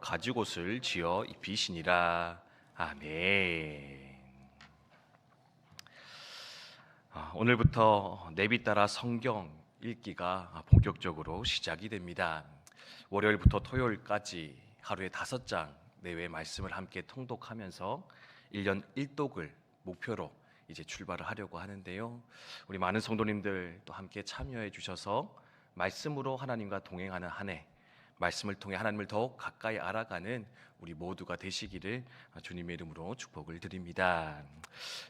가죽옷을 지어 입히시니라. 아멘. 오늘부터 내비 따라 성경 읽기가 본격적으로 시작이 됩니다. 월요일부터 토요일까지 하루에 5장 내외 말씀을 함께 통독하면서 1년 1독을 목표로 이제 출발을 하려고 하는데요. 우리 많은 성도님들 또 함께 참여해 주셔서 말씀으로 하나님과 동행하는 한 해, 말씀을 통해 하나님을 더욱 가까이 알아가는 우리 모두가 되시기를 주님의 이름으로 축복을 드립니다.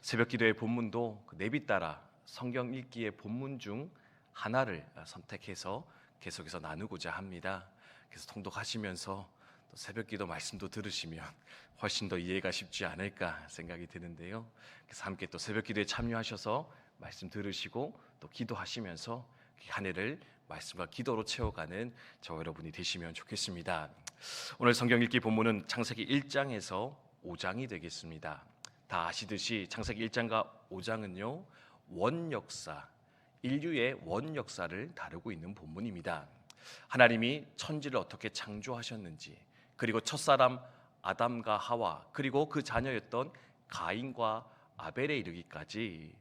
새벽기도의 본문도 내비 따라 성경 읽기의 본문 중 하나를 선택해서 계속해서 나누고자 합니다. 그래서 통독하시면서 또 새벽기도 말씀도 들으시면 훨씬 더 이해가 쉽지 않을까 생각이 드는데요. 그래서 함께 또 새벽기도에 참여하셔서 말씀 들으시고 또 기도하시면서 한 해를 말씀과 기도로 채워가는 저와 여러분이 되시면 좋겠습니다. 오늘 성경 읽기 본문은 창세기 1장에서 5장이 되겠습니다. 다 아시듯이 창세기 1장과 5장은요 원역사, 인류의 원역사를 다루고 있는 본문입니다. 하나님이 천지를 어떻게 창조하셨는지, 그리고 첫사람 아담과 하와, 그리고 그 자녀였던 가인과 아벨에 이르기까지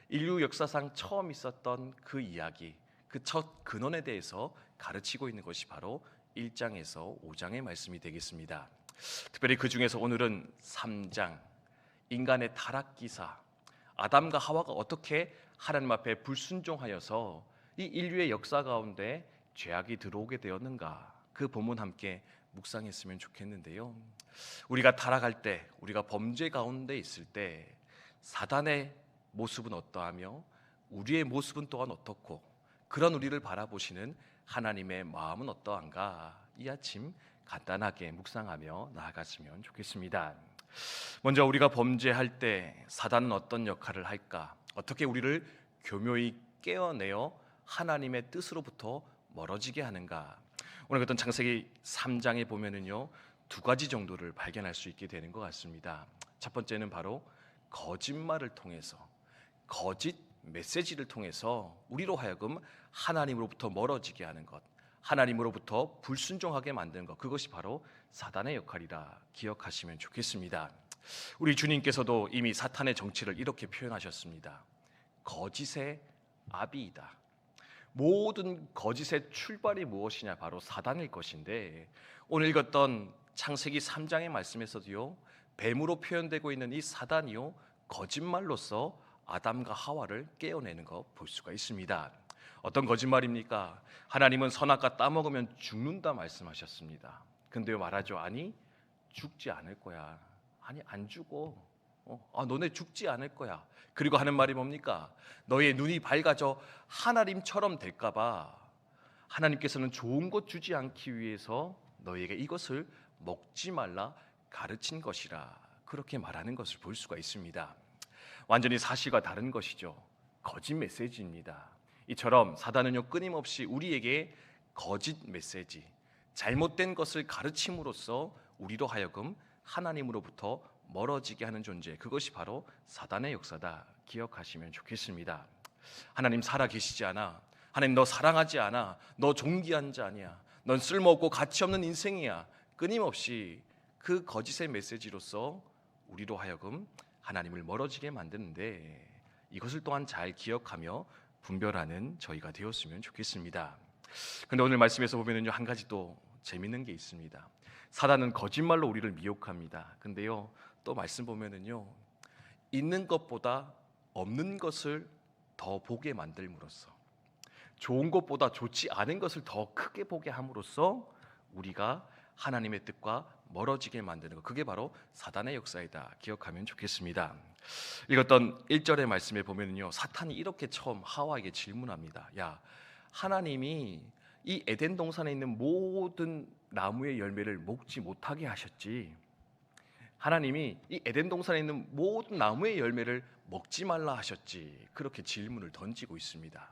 인류 역사상 처음 있었던 그 이야기, 그 첫 근원에 대해서 가르치고 있는 것이 바로 1장에서 5장의 말씀이 되겠습니다. 특별히 그 중에서 오늘은 3장, 인간의 타락기사, 아담과 하와가 어떻게 하나님 앞에 불순종하여서 이 인류의 역사 가운데 죄악이 들어오게 되었는가, 그 본문 함께 묵상했으면 좋겠는데요. 우리가 타락할 때, 우리가 범죄 가운데 있을 때 사단의 모습은 어떠하며 우리의 모습은 또한 어떻고, 그런 우리를 바라보시는 하나님의 마음은 어떠한가, 이 아침 간단하게 묵상하며 나아갔으면 좋겠습니다. 먼저 우리가 범죄할 때 사단은 어떤 역할을 할까? 어떻게 우리를 교묘히 깨어내어 하나님의 뜻으로부터 멀어지게 하는가? 오늘 어떤 창세기 3장에 보면은요 2가지 정도를 발견할 수 있게 되는 것 같습니다. 첫 번째는 바로 거짓말을 통해서, 거짓 메시지를 통해서 우리로 하여금 하나님으로부터 멀어지게 하는 것, 하나님으로부터 불순종하게 만드는 것, 그것이 바로 사단의 역할이라 기억하시면 좋겠습니다. 우리 주님께서도 이미 사탄의 정치를 이렇게 표현하셨습니다. 거짓의 아비이다. 모든 거짓의 출발이 무엇이냐, 바로 사단일 것인데, 오늘 읽었던 창세기 3장의 말씀에서도요 뱀으로 표현되고 있는 이 사단이요 거짓말로서 아담과 하와를 깨어내는 거 볼 수가 있습니다. 어떤 거짓말입니까? 하나님은 선악과 따먹으면 죽는다 말씀하셨습니다. 근데요 말하죠. 아니 죽지 않을 거야. 아니 안 죽어. 너네 죽지 않을 거야. 그리고 하는 말이 뭡니까? 너의 눈이 밝아져 하나님처럼 될까봐 하나님께서는 좋은 것 주지 않기 위해서 너에게 이것을 먹지 말라 가르친 것이라, 그렇게 말하는 것을 볼 수가 있습니다. 완전히 사실과 다른 것이죠. 거짓 메시지입니다. 이처럼 사단은요 끊임없이 우리에게 거짓 메시지, 잘못된 것을 가르침으로써 우리로 하여금 하나님으로부터 멀어지게 하는 존재, 그것이 바로 사단의 역사다 기억하시면 좋겠습니다. 하나님 살아계시지 않아, 하나님 너 사랑하지 않아, 너 존귀한 자 아니야, 넌 쓸모없고 가치없는 인생이야, 끊임없이 그 거짓의 메시지로서 우리로 하여금 하나님을 멀어지게 만드는데, 이것을 또한 잘 기억하며 분별하는 저희가 되었으면 좋겠습니다. 그런데 오늘 말씀에서 보면은요 한 가지 또 재밌는 게 있습니다. 사단은 거짓말로 우리를 미혹합니다. 근데요 또 말씀 보면은요 있는 것보다 없는 것을 더 보게 만들므로써, 좋은 것보다 좋지 않은 것을 더 크게 보게 함으로써 우리가 하나님의 뜻과 멀어지게 만드는 것, 그게 바로 사단의 역사이다 기억하면 좋겠습니다. 읽었던 1절의 말씀에 보면요 사탄이 이렇게 처음 하와에게 질문합니다. 야, 하나님이 이 에덴 동산에 있는 모든 나무의 열매를 먹지 못하게 하셨지, 하나님이 이 에덴 동산에 있는 모든 나무의 열매를 먹지 말라 하셨지, 그렇게 질문을 던지고 있습니다.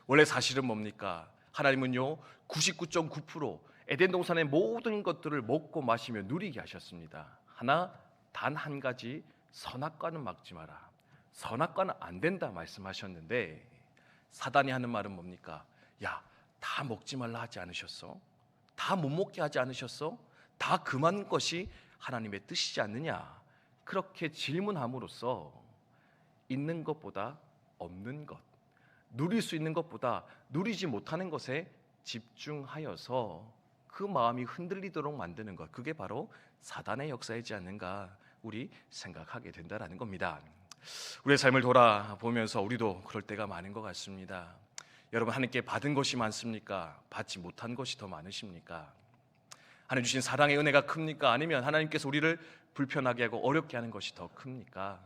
원래 사실은 뭡니까? 하나님은요 99.9% 에덴 동산의 모든 것들을 먹고 마시며 누리게 하셨습니다. 하나, 단 한 가지, 선악과는 막지 마라, 선악과는 안 된다 말씀하셨는데, 사단이 하는 말은 뭡니까? 야, 다 먹지 말라 하지 않으셨어? 다 못 먹게 하지 않으셨어? 다 금한 것이 하나님의 뜻이지 않느냐? 그렇게 질문함으로써 있는 것보다 없는 것, 누릴 수 있는 것보다 누리지 못하는 것에 집중하여서 그 마음이 흔들리도록 만드는 것, 그게 바로 사단의 역사이지 않는가 우리 생각하게 된다라는 겁니다. 우리의 삶을 돌아보면서 우리도 그럴 때가 많은 것 같습니다. 여러분, 하나님께 받은 것이 많습니까? 받지 못한 것이 더 많으십니까? 하나님 주신 사랑의 은혜가 큽니까? 아니면 하나님께서 우리를 불편하게 하고 어렵게 하는 것이 더 큽니까?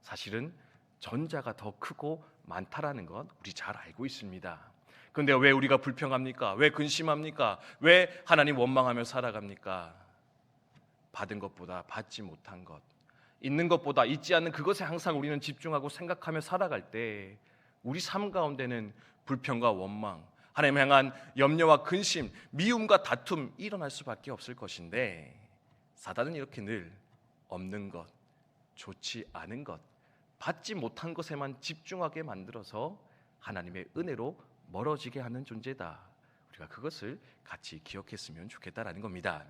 사실은 전자가 더 크고 많다라는 것 우리 잘 알고 있습니다. 그런데 왜 우리가 불평합니까? 왜 근심합니까? 왜 하나님 원망하며 살아갑니까? 받은 것보다 받지 못한 것, 있는 것보다 있지 않는 그것에 항상 우리는 집중하고 생각하며 살아갈 때 우리 삶 가운데는 불평과 원망, 하나님 향한 염려와 근심, 미움과 다툼 일어날 수밖에 없을 것인데, 사단은 이렇게 늘 없는 것, 좋지 않은 것, 받지 못한 것에만 집중하게 만들어서 하나님의 은혜로 멀어지게 하는 존재다. 우리가 그것을 같이 기억했으면 좋겠다라는 겁니다.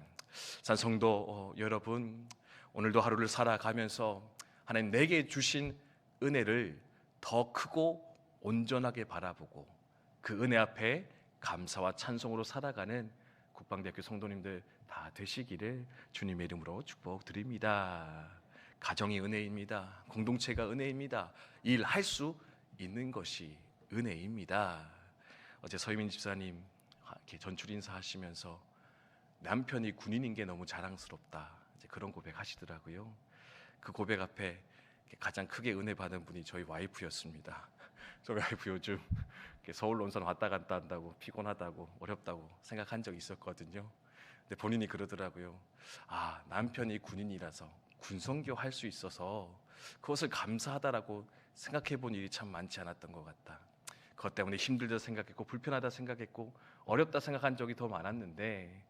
산성도 여러분, 오늘도 하루를 살아가면서 하나님 내게 주신 은혜를 더 크고 온전하게 바라보고 그 은혜 앞에 감사와 찬송으로 살아가는 국방대학교 성도님들 다 되시기를 주님의 이름으로 축복드립니다. 가정이 은혜입니다. 공동체가 은혜입니다. 일할 수 있는 것이 은혜입니다. 어제 서희민 집사님 이렇게 전출 인사하시면서 남편이 군인인 게 너무 자랑스럽다, 이제 그런 고백하시더라고요. 그 고백 앞에 가장 크게 은혜 받은 분이 저희 와이프였습니다. 저희 와이프 요즘 서울 논산 왔다 갔다 한다고 피곤하다고 어렵다고 생각한 적이 있었거든요. 근데 본인이 그러더라고요. 아, 남편이 군인이라서 군성교 할 수 있어서 그것을 감사하다라고 생각해 본 일이 참 많지 않았던 것 같다. 그것 때문에 힘들다 생각했고 불편하다 생각했고 어렵다 생각한 적이 더 많았는데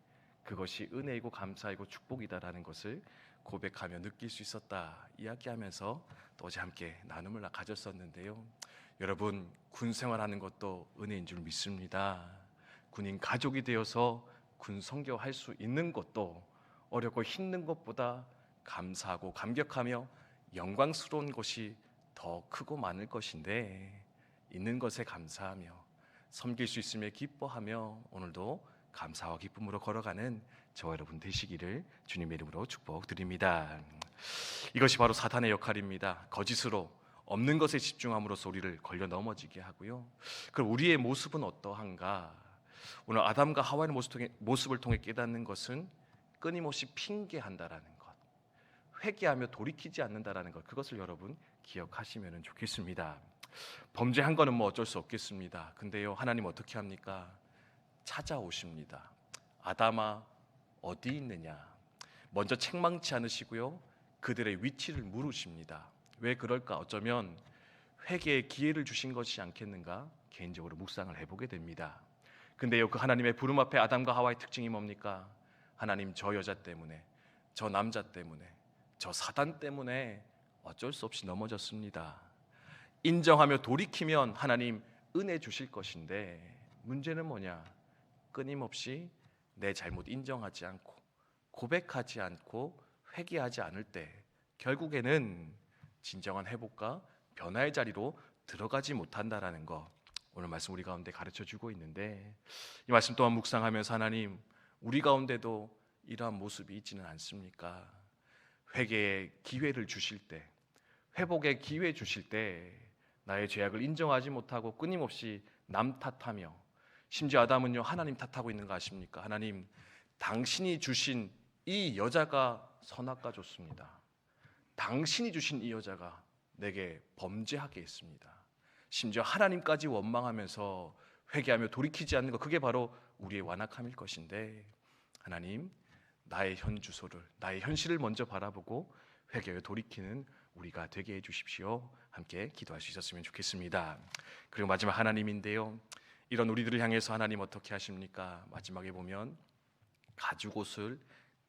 그것이 은혜이고 감사이고 축복이다라는 것을 고백하며 느낄 수 있었다 이야기하면서 또 어제 함께 나눔을 가졌었는데요. 여러분, 군 생활하는 것도 은혜인 줄 믿습니다. 군인 가족이 되어서 군 선교할 수 있는 것도 어렵고 힘든 것보다 감사하고 감격하며 영광스러운 것이 더 크고 많을 것인데, 있는 것에 감사하며 섬길 수 있음에 기뻐하며 오늘도 감사와 기쁨으로 걸어가는 저와 여러분 되시기를 주님의 이름으로 축복드립니다. 이것이 바로 사탄의 역할입니다. 거짓으로 없는 것에 집중함으로써 우리를 걸려 넘어지게 하고요. 그럼 우리의 모습은 어떠한가? 오늘 아담과 하와의 모습을 통해 깨닫는 것은 끊임없이 핑계한다라는 것, 회개하며 돌이키지 않는다라는 것, 그것을 여러분 기억하시면 좋겠습니다. 범죄한 거는 뭐 어쩔 수 없겠습니다. 근데요, 하나님 어떻게 합니까? 찾아오십니다. 아담아 어디 있느냐? 먼저 책망치 않으시고요, 그들의 위치를 물으십니다. 왜 그럴까? 어쩌면 회개의 기회를 주신 것이 않겠는가? 개인적으로 묵상을 해보게 됩니다. 근데요, 그 하나님의 부름 앞에 아담과 하와의 특징이 뭡니까? 하나님, 저 여자 때문에, 저 남자 때문에, 저 사단 때문에 어쩔 수 없이 넘어졌습니다. 인정하며 돌이키면 하나님 은혜 주실 것인데, 문제는 뭐냐? 끊임없이 내 잘못 인정하지 않고 고백하지 않고 회개하지 않을 때 결국에는 진정한 회복과 변화의 자리로 들어가지 못한다라는 거, 오늘 말씀 우리 가운데 가르쳐주고 있는데, 이 말씀 또한 묵상하면서 하나님, 우리 가운데도 이러한 모습이 있지는 않습니까? 회개의 기회를 주실 때, 회복의 기회 주실 때 나의 죄악을 인정하지 못하고 끊임없이 남 탓하며, 심지어 아담은요 하나님 탓하고 있는 거 아십니까? 하나님, 당신이 주신 이 여자가 선악과 좋습니다. 당신이 주신 이 여자가 내게 범죄하게 했습니다. 심지어 하나님까지 원망하면서 회개하며 돌이키지 않는 것, 그게 바로 우리의 완악함일 것인데, 하나님, 나의 현 주소를, 나의 현실을 먼저 바라보고 회개하여 돌이키는 우리가 되게 해주십시오. 함께 기도할 수 있었으면 좋겠습니다. 그리고 마지막 하나님인데요, 이런 우리들을 향해서 하나님 어떻게 하십니까? 마지막에 보면 가죽옷을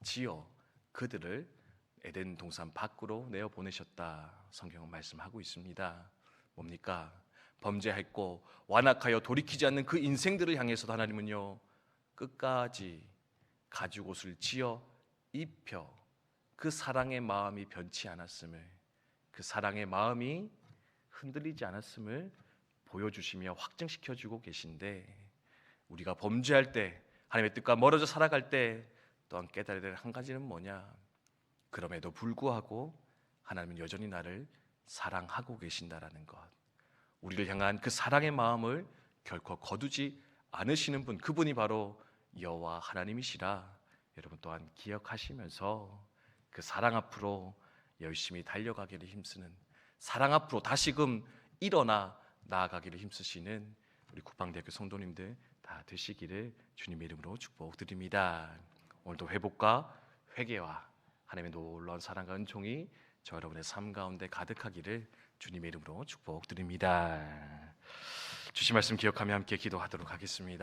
지어 그들을 에덴 동산 밖으로 내어 보내셨다, 성경은 말씀하고 있습니다. 뭡니까? 범죄했고 완악하여 돌이키지 않는 그 인생들을 향해서도 하나님은요 끝까지 가죽 옷을 지어 입혀 그 사랑의 마음이 변치 않았음을, 그 사랑의 마음이 흔들리지 않았음을 보여주시며 확증시켜주고 계신데, 우리가 범죄할 때, 하나님의 뜻과 멀어져 살아갈 때 또한 깨달아야 될 한 가지는 뭐냐? 그럼에도 불구하고 하나님은 여전히 나를 사랑하고 계신다라는 것, 우리를 향한 그 사랑의 마음을 결코 거두지 않으시는 분, 그분이 바로 여호와 하나님이시라 여러분 또한 기억하시면서 그 사랑 앞으로 열심히 달려가기를 힘쓰는, 사랑 앞으로 다시금 일어나 나아가기를 힘쓰시는 우리 국방대학교 성도님들 다 되시기를 주님의 이름으로 축복드립니다. 오늘도 회복과 회개와 하나님의 놀라운 사랑과 은총이 저 여러분의 삶 가운데 가득하기를 주님의 이름으로 축복드립니다. 주신 말씀 기억하며 함께 기도하도록 하겠습니다.